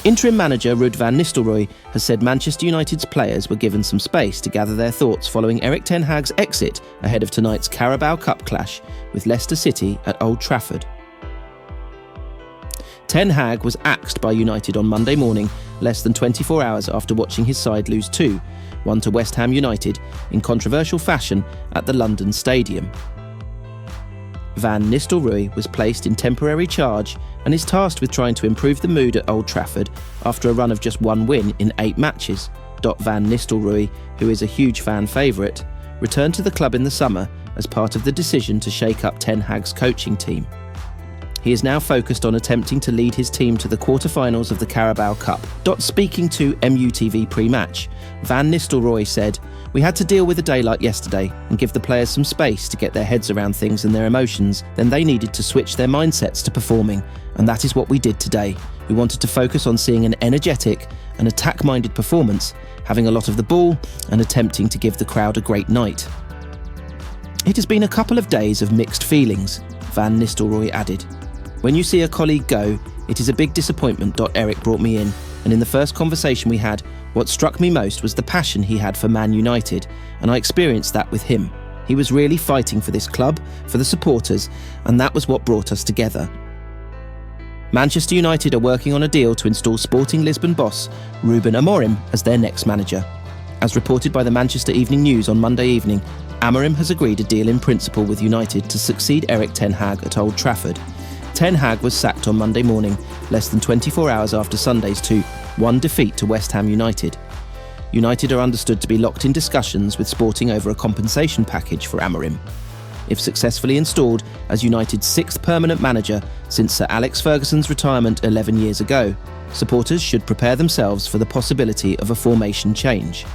Interim manager Ruud van Nistelrooy has said Manchester United's players were given some space to gather their thoughts following Erik Ten Hag's exit ahead of tonight's Carabao Cup clash with Leicester City at Old Trafford. Ten Hag was axed by United on Monday morning, less than 24 hours after watching his side lose 2-1 to West Ham United in controversial fashion at the London Stadium. Van Nistelrooy was placed in temporary charge and is tasked with trying to improve the mood at Old Trafford after a run of just one win in 8 matches. Van Nistelrooy, who is a huge fan favourite, returned to the club in the summer as part of the decision to shake up Ten Hag's coaching team. He is now focused on attempting to lead his team to the quarter-finals of the Carabao Cup. Speaking to MUTV pre-match, Van Nistelrooy said, "We had to deal with a day like yesterday and give the players some space to get their heads around things and their emotions. Then they needed to switch their mindsets to performing, and that is what we did today. We wanted to focus on seeing an energetic and attack-minded performance, having a lot of the ball and attempting to give the crowd a great night." It has been a couple of days of mixed feelings, Van Nistelrooy added. "When you see a colleague go, it is a big disappointment. Erik brought me in, and in the first conversation we had, what struck me most was the passion he had for Man United, and I experienced that with him. He was really fighting for this club, for the supporters, and that was what brought us together." Manchester United are working on a deal to install Sporting Lisbon boss Ruben Amorim as their next manager. As reported by the Manchester Evening News on Monday evening, Amorim has agreed a deal in principle with United to succeed Erik Ten Hag at Old Trafford. Ten Hag was sacked on Monday morning, less than 24 hours after Sunday's 2-1 defeat to West Ham United. United are understood to be locked in discussions with Sporting over a compensation package for Amorim. If successfully installed as United's 6th permanent manager since Sir Alex Ferguson's retirement 11 years ago, supporters should prepare themselves for the possibility of a formation change.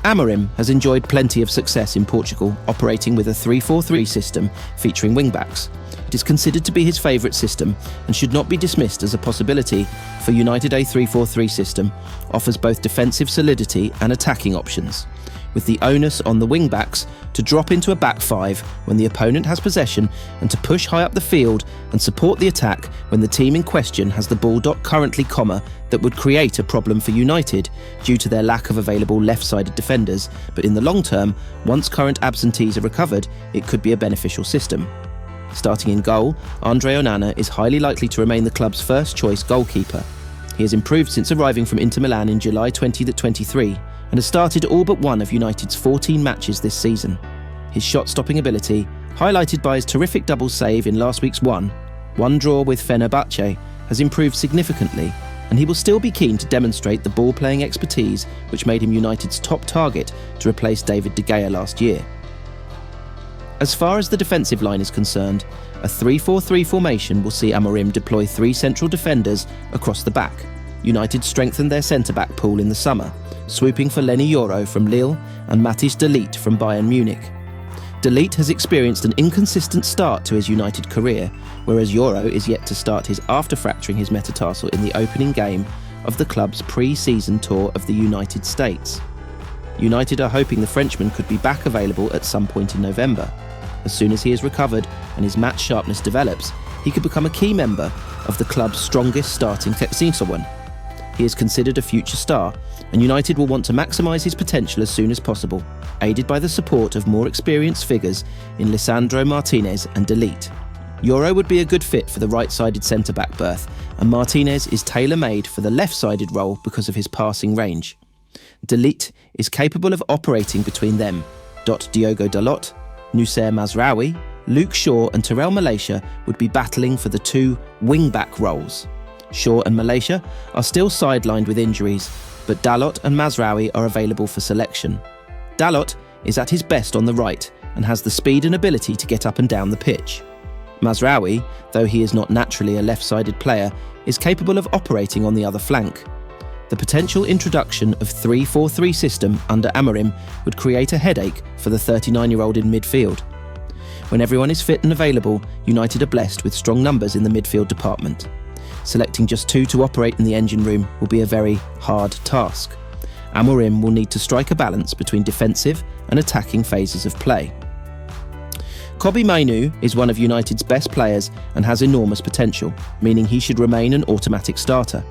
Amorim has enjoyed plenty of success in Portugal, operating with a 3-4-3 system featuring wing-backs. It is considered to be his favourite system and should not be dismissed as a possibility for United. A 3-4-3 system offers both defensive solidity and attacking options, with the onus on the wing-backs to drop into a back 5 when the opponent has possession and to push high up the field and support the attack when the team in question has the ball. Currently, that would create a problem for United due to their lack of available left-sided defenders, but in the long term, once current absentees are recovered, it could be a beneficial system. Starting in goal, Andre Onana is highly likely to remain the club's first-choice goalkeeper. He has improved since arriving from Inter Milan in July 2023 and has started all but one of United's 14 matches this season. His shot-stopping ability, highlighted by his terrific double save in last week's 1-1 draw with Fenerbahce, has improved significantly, and he will still be keen to demonstrate the ball-playing expertise which made him United's top target to replace David de Gea last year. As far as the defensive line is concerned, a 3-4-3 formation will see Amorim deploy 3 central defenders across the back. United strengthened their centre-back pool in the summer, swooping for Lenny Yoro from Lille and Matthijs de Ligt from Bayern Munich. De Ligt has experienced an inconsistent start to his United career, whereas Yoro is yet to start his after fracturing his metatarsal in the opening game of the club's pre-season tour of the United States. United are hoping the Frenchman could be back available at some point in November. As soon as he is recovered and his match sharpness develops, he could become a key member of the club's strongest starting squad. He is considered a future star, and United will want to maximise his potential as soon as possible, aided by the support of more experienced figures in Lisandro Martinez and de Ligt. Yoro would be a good fit for the right-sided centre-back berth, and Martinez is tailor-made for the left-sided role because of his passing range. De Ligt is capable of operating between them. Diogo Dalot, Noussair Mazraoui, Luke Shaw and Tyrell Malacia would be battling for the 2 wing-back roles. Shaw and Malacia are still sidelined with injuries, but Dalot and Mazraoui are available for selection. Dalot is at his best on the right and has the speed and ability to get up and down the pitch. Mazraoui, though he is not naturally a left-sided player, is capable of operating on the other flank. The potential introduction of 3-4-3 system under Amorim would create a headache for the 39-year-old in midfield. When everyone is fit and available, United are blessed with strong numbers in the midfield department. Selecting just 2 to operate in the engine room will be a very hard task. Amorim will need to strike a balance between defensive and attacking phases of play. Kobbie Mainoo is one of United's best players and has enormous potential, meaning he should remain an automatic starter.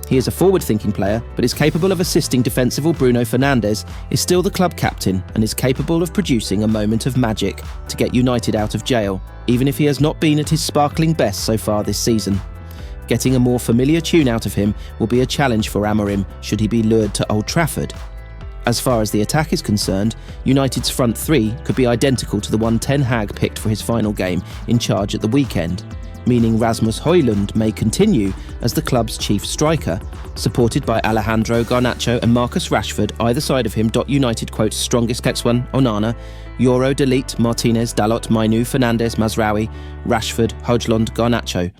He is a forward-thinking player, but is capable of assisting defensive Bruno Fernandes, is still the club captain and is capable of producing a moment of magic to get United out of jail, even if he has not been at his sparkling best so far this season. Getting a more familiar tune out of him will be a challenge for Amorim should he be lured to Old Trafford. As far as the attack is concerned, United's front three could be identical to the one Ten Hag picked for his final game in charge at the weekend, meaning Rasmus Højlund may continue as the club's chief striker, supported by Alejandro Garnacho and Marcus Rashford either side of him. United quotes strongest X1 Onana, Euro Dalot, Martinez, Dalot, Mainoo, Fernandes, Mazraoui, Rashford, Højlund, Garnacho.